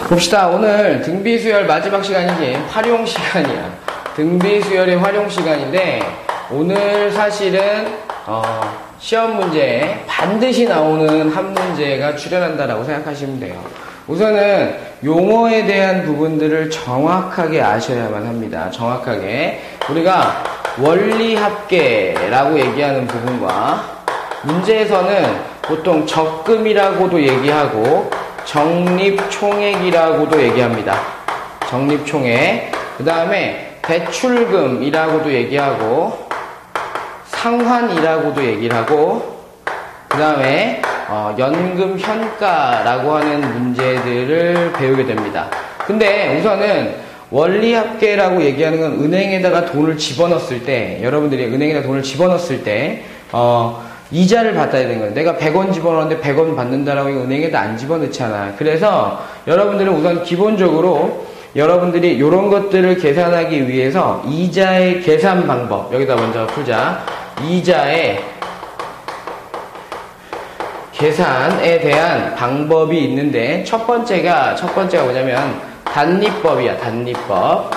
봅시다. 오늘 등비수열 마지막 시간이지 활용 시간이야. 등비수열의 활용 시간인데 오늘 사실은 시험 문제에 반드시 나오는 한 문제가 출연한다라고 생각하시면 돼요. 우선은 용어에 대한 부분들을 정확하게 아셔야만 합니다. 정확하게 우리가 원리합계라고 얘기하는 부분과 문제에서는 보통 적금이라고도 얘기하고 적립총액이라고도 얘기합니다. 적립총액. 그 다음에 대출금이라고도 얘기하고 상환이라고도 얘기를 하고 그 다음에 연금현가라고 하는 문제들을 배우게 됩니다. 근데 우선은 원리합계라고 얘기하는 건 은행에다가 돈을 집어넣었을 때 여러분들이 은행에다 돈을 집어넣었을 때 이자를 받아야 되는 거예요. 내가 100원 집어넣었는데 100원 받는다라고 은행에다 안 집어넣잖아. 그래서 여러분들은 우선 기본적으로 여러분들이 이런 것들을 계산하기 위해서 이자의 계산 방법 여기다 먼저 풀자. 이자의 계산에 대한 방법이 있는데 첫 번째가 뭐냐면 단리법이야. 단리법.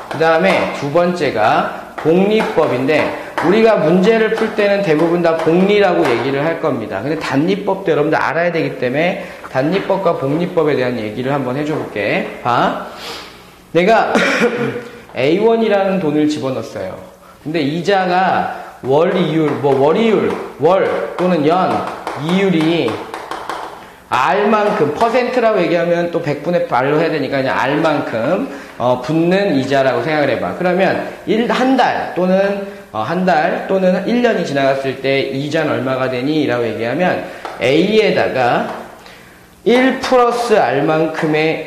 그 다음에 두 번째가 복리법인데 우리가 문제를 풀 때는 대부분 다 복리라고 얘기를 할 겁니다. 근데 단리법도 여러분들 알아야 되기 때문에 단리법과 복리법에 대한 얘기를 한번 해줘 볼게. 봐. 내가 A1이라는 돈을 집어넣었어요. 근데 이자가 월이율, 월이율, 월 또는 연, 이율이 R만큼, 퍼센트라고 얘기하면 또 100분의 R로 해야 되니까 그냥 R만큼 붙는 이자라고 생각을 해봐. 그러면 한 달 또는 1년이 지나갔을 때 이자는 얼마가 되니? 라고 얘기하면 A에다가 1 플러스 R만큼의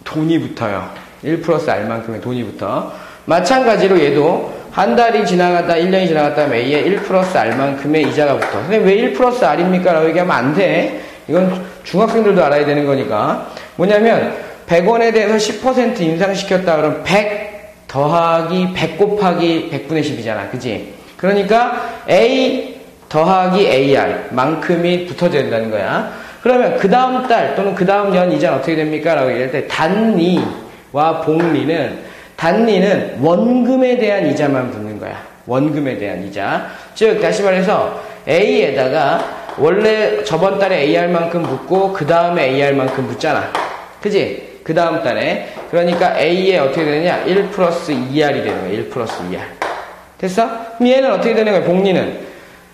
돈이 붙어요. 1 플러스 R만큼의 돈이 붙어. 마찬가지로 얘도 한 달이 지나갔다 1년이 지나갔다 하면 A에 1 플러스 R만큼의 이자가 붙어. 근데 왜 1 플러스 R입니까? 라고 얘기하면 안 돼. 이건 중학생들도 알아야 되는 거니까. 뭐냐면 100원에 대해서 10% 인상시켰다 그러면 100 더하기 100 곱하기 100분의 10이잖아. 그지? 그러니까 A 더하기 AR 만큼이 붙어져야 된다는 거야. 그러면 그 다음 달 또는 그 다음 년 이자는 어떻게 됩니까? 라고 얘기할 때 단리와 복리는 단리는 원금에 대한 이자만 붙는 거야. 원금에 대한 이자. 즉 다시 말해서 A에다가 원래 저번 달에 AR만큼 붙고 그 다음에 AR만큼 붙잖아. 그지? 그 다음 달에. 그러니까 A에 어떻게 되느냐? 1 플러스 2R이 되는 거야. 1 플러스 2R. 됐어? 그럼 얘는 어떻게 되는 거야? 복리는.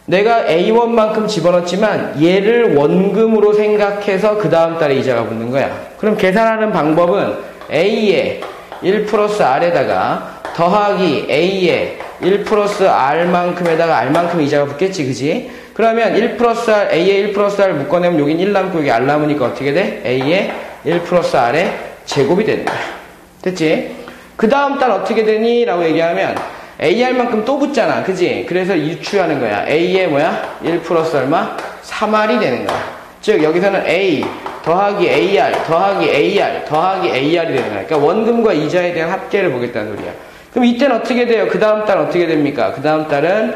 내가 A1만큼 집어넣었지만 얘를 원금으로 생각해서 그 다음 달에 이자가 붙는 거야. 그럼 계산하는 방법은 A에 1 플러스 R에다가 더하기 A에 1 플러스 R만큼에다가 R만큼 이자가 붙겠지. 그지? 그러면 1 플러스 R, A에 1 플러스 R 묶어내면 여긴 1 남고 여기 R 남으니까 어떻게 돼? A에 1 플러스 R의 제곱이 되는 거야. 됐지? 그 다음 달 어떻게 되니? 라고 얘기하면 AR만큼 또 붙잖아. 그지? 그래서 유추하는 거야. A에 뭐야? 1 플러스 얼마? 3R이 되는 거야. 즉 여기서는 A 더하기 AR 더하기 AR 더하기 AR이 되는 거야. 그러니까 원금과 이자에 대한 합계를 보겠다는 소리야. 그럼 이때는 어떻게 돼요? 그 다음 달은 어떻게 됩니까? 그 다음 달은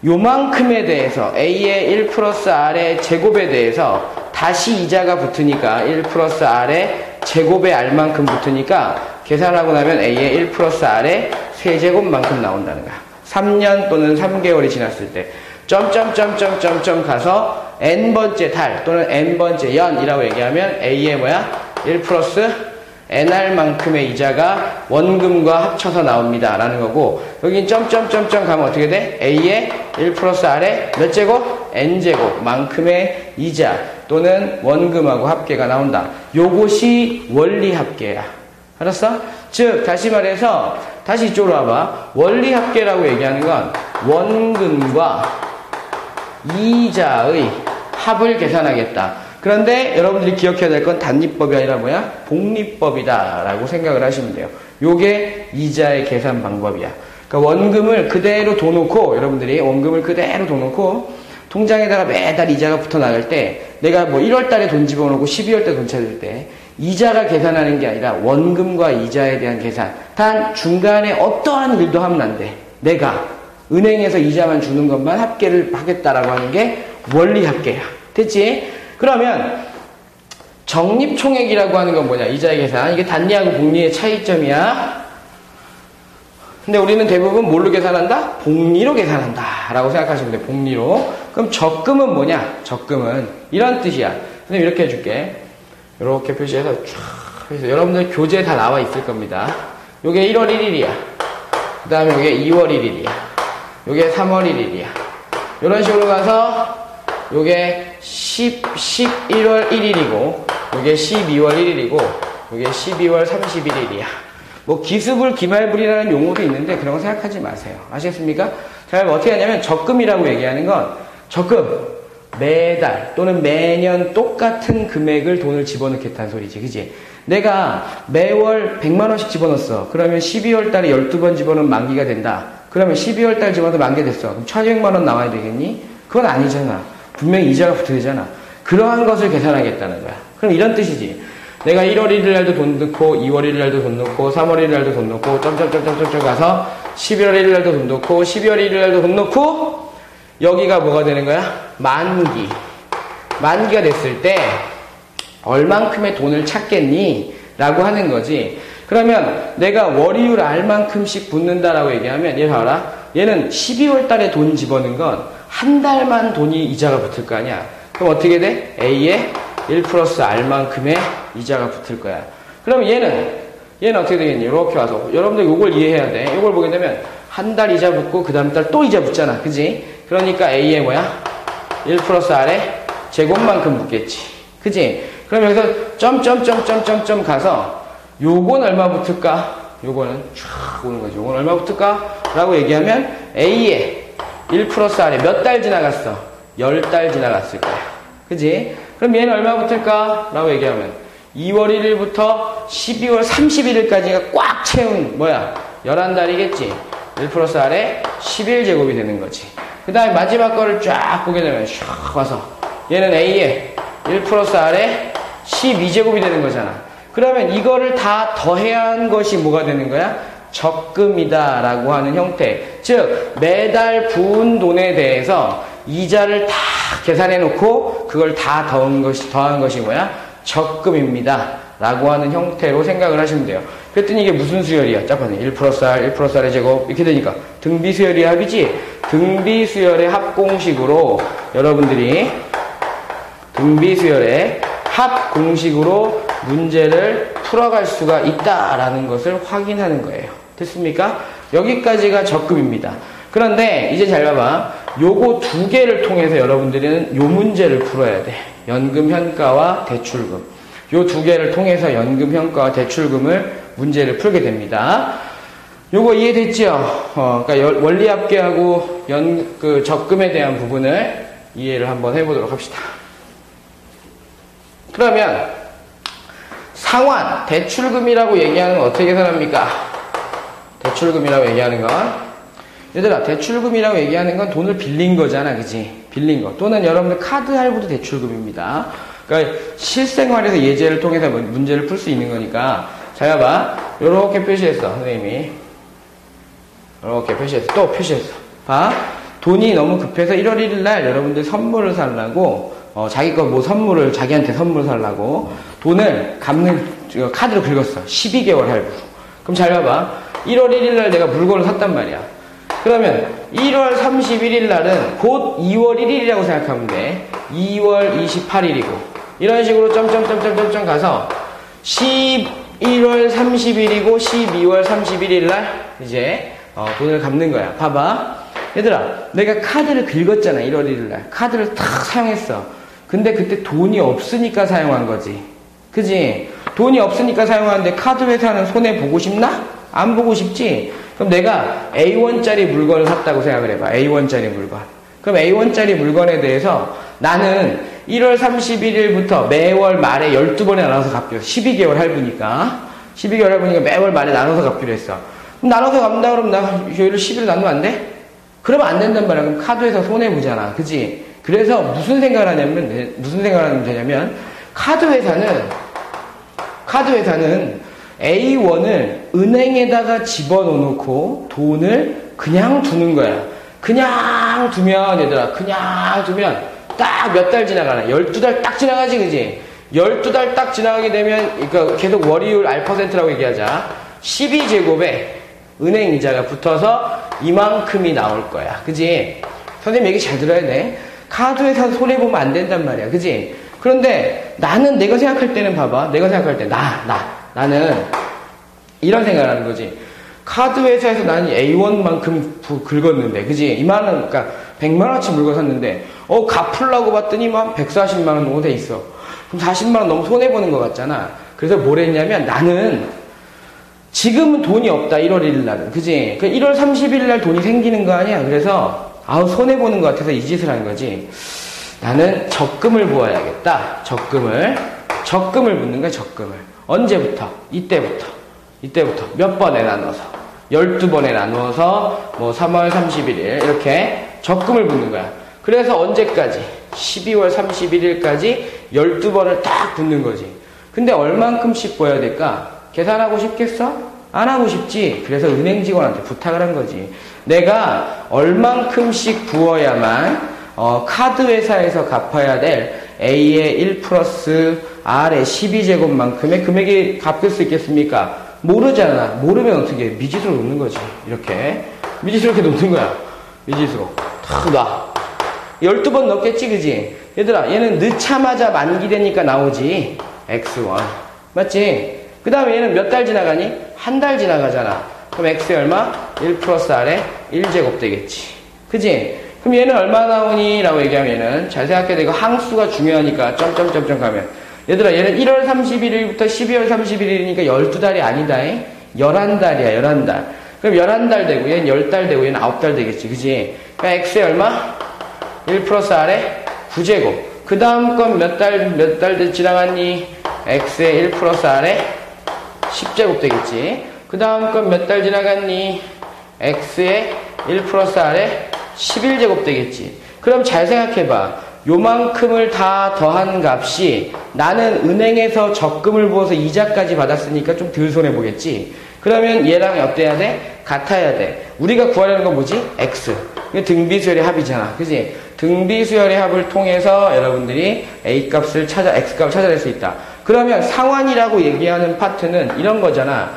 요만큼에 대해서 A의 1 플러스 R의 제곱에 대해서 다시 이자가 붙으니까 1 플러스 R의 제곱에 R만큼 붙으니까 계산하고 나면 A의 1 플러스 R의 세제곱만큼 나온다는 거야. 3년 또는 3개월이 지났을 때 점점점점점점 가서 n번째 달 또는 n번째 연이라고 얘기하면 A의 뭐야? 1 플러스 NR만큼의 이자가 원금과 합쳐서 나옵니다. 라는 거고 여긴 점점점점 가면 어떻게 돼? A의 1 플러스 R의 몇 제곱? N제곱 만큼의 이자 또는 원금하고 합계가 나온다. 요것이 원리합계야. 알았어? 즉 다시 말해서 다시 이쪽으로 와봐. 원리합계라고 얘기하는 건 원금과 이자의 합을 계산하겠다. 그런데 여러분들이 기억해야 될 건 단리법이 아니라 뭐야? 복리법이다 라고 생각을 하시면 돼요. 요게 이자의 계산 방법이야. 그러니까 원금을 그대로 둬놓고 여러분들이 원금을 그대로 둬놓고 통장에다가 매달 이자가 붙어 나갈 때 내가 뭐 1월 달에 돈 집어넣고 12월 때 돈 찾을 때 이자가 계산하는 게 아니라 원금과 이자에 대한 계산. 단 중간에 어떠한 일도 하면 안 돼. 내가 은행에서 이자만 주는 것만 합계를 하겠다라고 하는 게 원리합계야. 됐지? 그러면 적립총액이라고 하는 건 뭐냐? 이자의 계산. 이게 단리하고 복리의 차이점이야. 근데 우리는 대부분 뭘로 계산한다? 복리로 계산한다. 라고 생각하시면 돼. 복리로. 그럼 적금은 뭐냐? 적금은 이런 뜻이야. 선생님 이렇게 해줄게. 이렇게 표시해서 쫙 해서 여러분들 교재에 다 나와 있을 겁니다. 요게 1월 1일이야. 그 다음에 요게 2월 1일이야. 요게 3월 1일이야. 이런 식으로 가서 요게 11월 1일이고 요게 12월 1일이고 요게 12월 31일이야. 뭐 기습을 기말불이라는 용어도 있는데 그런 거 생각하지 마세요. 아시겠습니까? 자, 어떻게 하냐면 적금이라고 얘기하는 건 적금 매달 또는 매년 똑같은 금액을 돈을 집어넣겠다는 소리지. 그지? 내가 매월 100만 원씩 집어넣었어. 그러면 12월 달에 12번 집어넣으면 만기가 된다. 그러면 12월 달 집어넣어도 만기 됐어. 그럼 1200만 원 나와야 되겠니? 그건 아니잖아. 분명히 이자가 붙어야 되잖아. 그러한 것을 계산하겠다는 거야. 그럼 이런 뜻이지. 내가 1월 1일 날도 돈 넣고 2월 1일 날도 돈 넣고 3월 1일 날도 돈 넣고 점점점점점 가서 11월 1일 날도 돈 넣고 12월 1일 날도 돈 넣고 여기가 뭐가 되는 거야? 만기. 만기가 됐을 때 얼만큼의 돈을 찾겠니? 라고 하는 거지. 그러면 내가 월이율 알만큼씩 붙는다라고 얘기하면 얘 봐라. 얘는 12월 달에 돈 집어넣은 건 한 달만 돈이 이자가 붙을 거 아니야. 그럼 어떻게 돼? A에 1 플러스 R만큼의 이자가 붙을 거야. 그럼 얘는 어떻게 되겠니? 이렇게 와서 여러분들 이걸 이해해야 돼. 이걸 보게 되면 한 달 이자 붙고 그 다음 달 또 이자 붙잖아. 그지? 그러니까 A에 뭐야? 1 플러스 R에 제곱만큼 붙겠지. 그지? 그럼 여기서 점점점점점점 가서 요건 얼마 붙을까? 요거는 쫙 오는 거지. 요건 얼마 붙을까? 라고 얘기하면 A에 1 플러스 R에 몇 달 지나갔어? 10달 지나갔을 거야. 그지? 그럼 얘는 얼마 붙을까? 라고 얘기하면 2월 1일부터 12월 31일까지가 꽉 채운 뭐야? 11달이겠지? 1 플러스 R에 11제곱이 되는 거지. 그 다음에 마지막 거를 쫙 보게 되면 슉 와서 얘는 A에 1 플러스 R에 12제곱이 되는 거잖아. 그러면 이거를 다 더해야 하는 것이 뭐가 되는 거야? 적금이다 라고 하는 형태. 즉 매달 부은 돈에 대해서 이자를 다 계산해 놓고 그걸 다 더한 것이 뭐야? 적금입니다 라고 하는 형태로 생각을 하시면 돼요. 그랬더니 이게 무슨 수열이야? 짝꿍이 1 플러스 R, 1 플러스 R의 제곱 이렇게 되니까 등비수열의 합이지. 등비수열의 합공식으로 여러분들이 등비수열의 합공식으로 문제를 풀어갈 수가 있다라는 것을 확인하는 거예요. 됐습니까? 여기까지가 적금입니다. 그런데 이제 잘 봐봐. 요거 두 개를 통해서 여러분들은 요 문제를 풀어야 돼. 연금 현가와 대출금. 요 두 개를 통해서 연금 현가와 대출금을 문제를 풀게 됩니다. 요거 이해됐죠? 그러니까 원리합계하고 적금에 대한 부분을 이해를 한번 해보도록 합시다. 그러면 상환, 대출금이라고 얘기하는 건 어떻게 계산합니까? 대출금이라고 얘기하는 건 얘들아 대출금이라고 얘기하는 건 돈을 빌린 거잖아. 그지? 빌린 거. 또는 여러분들 카드 할부도 대출금입니다. 그러니까 실생활에서 예제를 통해서 문제를 풀 수 있는 거니까 잘 봐봐. 요렇게 표시했어. 선생님이 이렇게 표시했어. 또 표시했어. 봐. 돈이 너무 급해서 1월 1일 날 여러분들 선물을 살라고 자기 거 뭐 선물을 자기한테 선물 살라고 돈을 카드로 긁었어. 12개월 할부. 그럼 잘 봐봐. 1월 1일 날 내가 물건을 샀단 말이야. 그러면 1월 31일 날은 곧 2월 1일이라고 생각하면 돼. 2월 28일이고 이런 식으로 점점점점점 가서 11월 30일이고 12월 31일 날 이제 돈을 갚는 거야. 봐봐. 얘들아 내가 카드를 긁었잖아. 1월 1일 날 카드를 탁 사용했어. 근데 그때 돈이 없으니까 사용한 거지. 그지? 돈이 없으니까 사용하는데 카드 회사는 손해보고 싶나? 안 보고 싶지? 그럼 내가 A1짜리 물건을 샀다고 생각을 해봐. A1짜리 물건. 그럼 A1짜리 물건에 대해서 나는 1월 31일부터 매월 말에 12번에 나눠서 갚기로 했어. 12개월 할부니까. 12개월 할부니까 매월 말에 나눠서 갚기로 했어. 그럼 나눠서 갚는다 그러면 나 요일을 10일 나누면 안 돼? 그러면 안 된단 말이야. 그럼 카드회사 손해보잖아. 그치? 그래서 무슨 생각을 하면 되냐면 카드회사는 A1을 은행에다가 집어넣고 돈을 그냥 두는 거야. 그냥 두면 얘들아 그냥 두면 딱 몇 달 지나가나? 12달 딱 지나가지. 그지? 12달 딱 지나가게 되면, 그러니까 계속 월이율 R%라고 얘기하자. 12제곱에 은행 이자가 붙어서 이만큼이 나올 거야. 그지? 선생님 얘기 잘 들어야 돼. 카드회사 손해보면 안 된단 말이야. 그지? 그런데 나는 내가 생각할 때는 봐봐. 내가 생각할 때, 나는 이런 생각을 하는 거지. 카드회사에서 나는 A1만큼 긁었는데, 그지? 이만한, 그러니까 100만원치 물건 샀는데, 갚으려고 봤더니 막 140만원 정도 돼 있어. 그럼 40만원 너무 손해보는 것 같잖아. 그래서 뭘 했냐면 나는 지금은 돈이 없다. 1월 1일 날은. 그지? 그 1월 30일 날 돈이 생기는 거 아니야? 그래서 손해보는 것 같아서 이 짓을 한 거지. 나는 적금을 부어야겠다. 적금을 붓는 거야. 적금을. 언제부터? 이때부터 몇 번에 나눠서 12번에 나누어서 뭐 3월 31일 이렇게 적금을 붓는 거야. 그래서 언제까지? 12월 31일까지 12번을 딱 붓는 거지. 근데 얼만큼씩 부어야 될까? 계산하고 싶겠어? 안 하고 싶지. 그래서 은행 직원한테 부탁을 한 거지. 내가 얼만큼씩 부어야만 카드 회사에서 갚아야 될 A의 1 플러스 R의 12제곱만큼의 금액이 갚을 수 있겠습니까? 모르잖아. 모르면 어떻게 해? 미지수로 놓는 거지. 이렇게. 미지수로 이렇게 놓는 거야. 미지수로. 탁 놔. 12번 넣겠지, 그지? 얘들아, 얘는 넣자마자 만기되니까 나오지. X1. 맞지? 그 다음에 얘는 몇 달 지나가니? 한 달 지나가잖아. 그럼 X에 얼마? 1 플러스 R에 1제곱 되겠지. 그지? 그럼 얘는 얼마 나오니? 라고 얘기하면 얘는 잘 생각해야 돼. 이거 항수가 중요하니까 점점점점 가면. 얘들아, 얘는 1월 31일부터 12월 31일이니까 12달이 아니다. 11달이야, 11달. 그럼 11달 되고, 얘는 10달 되고, 얘는 9달 되겠지. 그지? 그럼 X에 얼마? 1 플러스 R에 9제곱. 그 다음 건 몇 달 지나갔니? X에 1 플러스 R에 10제곱 되겠지. 그 다음 건 몇 달 지나갔니? X에 1 플러스 R에 11제곱 되겠지. 그럼 잘 생각해봐. 요만큼을 다 더한 값이 나는 은행에서 적금을 부어서 이자까지 받았으니까 좀 덜 손해보겠지. 그러면 얘랑 어때야 돼? 같아야 돼. 우리가 구하려는 건 뭐지? X. 이게 등비수열의 합이잖아. 그지? 등비수열의 합을 통해서 여러분들이 A값을 X값을 찾아낼 수 있다. 그러면 상환이라고 얘기하는 파트는 이런 거잖아.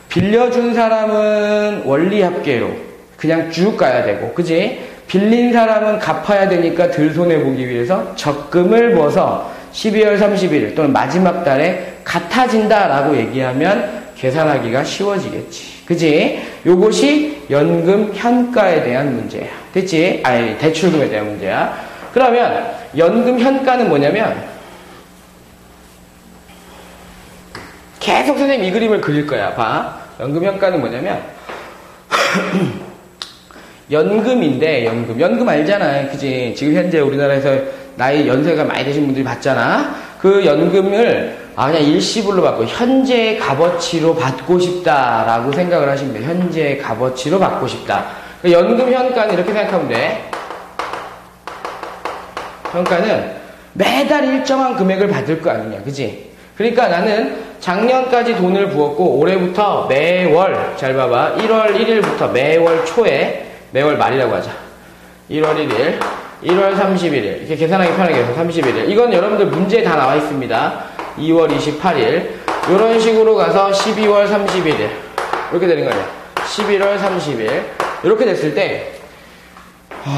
빌려준 사람은 원리합계로 그냥 쭉 가야 되고, 그지? 빌린 사람은 갚아야 되니까 덜 손해보기 위해서 적금을 부어서 12월 31일 또는 마지막 달에 같아진다라고 얘기하면 계산하기가 쉬워지겠지. 그지? 요것이 연금 현가에 대한 문제야. 됐지? 아니, 대출금에 대한 문제야. 그러면 연금 현가는 뭐냐면 계속 선생님 이 그림을 그릴 거야. 봐. 연금 현가는 뭐냐면 연금인데, 연금 알잖아. 그지? 지금 현재 우리나라에서 나이 연세가 많이 되신 분들이 받잖아. 그 연금을 그냥 일시불로 받고 현재의 값어치로 받고 싶다라고 생각을 하시면 돼. 현재의 값어치로 받고 싶다. 연금 현가는 이렇게 생각하면 돼. 현가는 매달 일정한 금액을 받을 거 아니냐. 그지? 그러니까 나는 작년까지 돈을 부었고 올해부터 매월, 잘 봐봐. 1월 1일부터 매월 초에, 매월 말이라고 하자. 1월 1일, 1월 31일. 이렇게 계산하기 편하게 해서 31일. 이건 여러분들 문제에 다 나와 있습니다. 2월 28일. 이런 식으로 가서 12월 31일. 이렇게 되는 거예요. 11월 30일. 이렇게 됐을 때,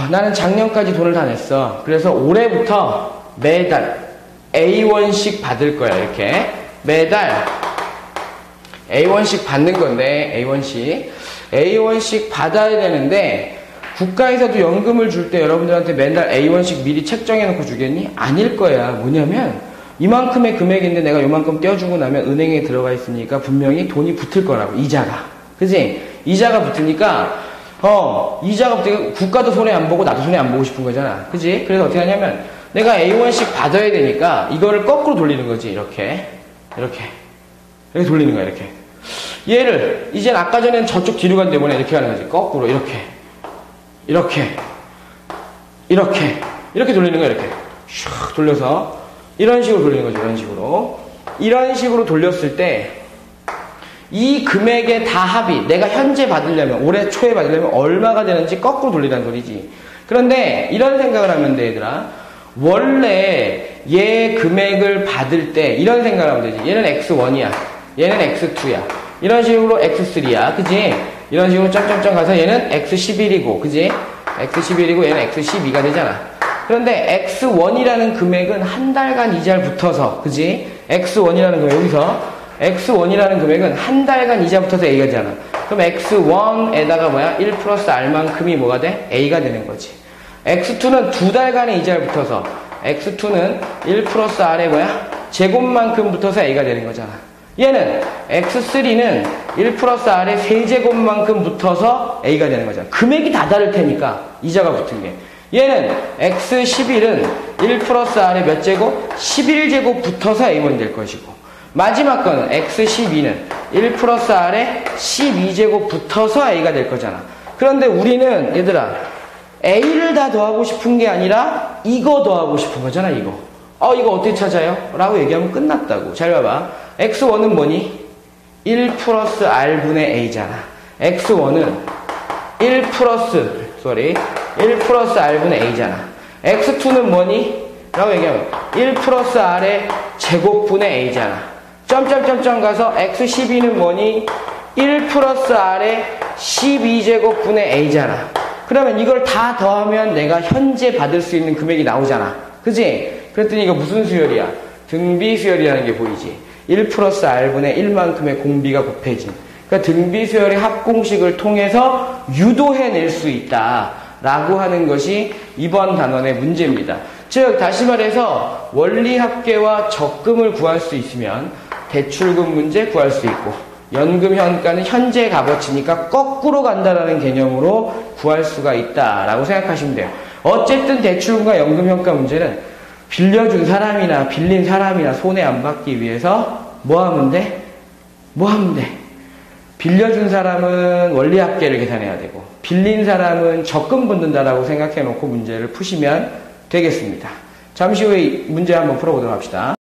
나는 작년까지 돈을 다 냈어. 그래서 올해부터 매달 A1씩 받을 거야, 이렇게. 매달 A1씩 받는 건데, A1씩 받아야 되는데, 국가에서도 연금을 줄 때 여러분들한테 매달 A1씩 미리 책정해 놓고 주겠니? 아닐 거야. 뭐냐면, 이만큼의 금액인데 내가 요만큼 떼어주고 나면 은행에 들어가 있으니까 분명히 돈이 붙을 거라고, 이자가. 그지? 이자가 붙으니까, 이자가 붙으니까 국가도 손해 안 보고 나도 손해 안 보고 싶은 거잖아. 그지? 그래서 어떻게 하냐면, 내가 A1씩 받아야 되니까 이거를 거꾸로 돌리는 거지. 이렇게 돌리는 거야. 이렇게. 얘를 이젠 아까 전엔 저쪽 뒤로 간 때문에 이렇게 하는 거지. 거꾸로 이렇게 돌리는 거야. 이렇게 슉 돌려서 이런 식으로 돌리는 거지. 이런 식으로 돌렸을 때 이 금액의 다 합이 내가 현재 받으려면, 올해 초에 받으려면 얼마가 되는지 거꾸로 돌리라는 소리지. 그런데 이런 생각을 하면 돼, 얘들아. 원래 얘 금액을 받을 때 이런 생각을 하면 되지. 얘는 X1이야. 얘는 X2야. 이런 식으로 X3야. 그지? 이런 식으로 점점점 가서 얘는 X11이고, 그지? X11이고 얘는 X12가 되잖아. 그런데 X1이라는 금액은 한 달간 이자를 붙어서, 그지? X1이라는 금액, 여기서 X1이라는 금액은 한 달간 이자 붙어서 A가 되잖아. 그럼 X1에다가 뭐야? 1 플러스 R만큼이 뭐가 돼? A가 되는 거지. X2는 두 달간의 이자를 붙어서, X2는 1 플러스 R에 뭐야? 제곱만큼 붙어서 A가 되는 거잖아. 얘는 X3는 1 플러스 R의 세제곱만큼 붙어서 A가 되는 거잖아. 금액이 다 다를 테니까 이자가 붙은 게. 얘는 X11은 1 플러스 R의 몇 제곱? 11제곱 붙어서 A1이 될 것이고, 마지막 거는 X12는 1 플러스 R의 12제곱 붙어서 A가 될 거잖아. 그런데 우리는 얘들아 A를 다 더하고 싶은 게 아니라 이거 더하고 싶은 거잖아. 이거 어떻게 찾아요? 라고 얘기하면 끝났다고. 잘 봐봐. X1은 뭐니? 1 플러스 R분의 A잖아. X1은 1 플러스 R분의 A잖아. X2는 뭐니? 라고 얘기하면 1 플러스 R의 제곱분의 A잖아. 점점점점 가서 X12는 뭐니? 1 플러스 R의 12제곱분의 A잖아. 그러면 이걸 다 더하면 내가 현재 받을 수 있는 금액이 나오잖아. 그지? 그랬더니 이거 무슨 수열이야? 등비 수열이라는 게 보이지? 1 플러스 R분의 1만큼의 공비가 곱해진. 그러니까 등비 수열의 합공식을 통해서 유도해낼 수 있다. 라고 하는 것이 이번 단원의 문제입니다. 즉, 다시 말해서 원리합계와 적금을 구할 수 있으면 대출금 문제 구할 수 있고, 연금 현가는 현재 값어치니까 거꾸로 간다라는 개념으로 구할 수가 있다라고 생각하시면 돼요. 어쨌든 대출금과 연금 현가 문제는 빌려준 사람이나 빌린 사람이나 손해 안 받기 위해서 뭐 하면 돼? 빌려준 사람은 원리합계를 계산해야 되고, 빌린 사람은 적금 붙는다라고 생각해 놓고 문제를 푸시면 되겠습니다. 잠시 후에 문제 한번 풀어보도록 합시다.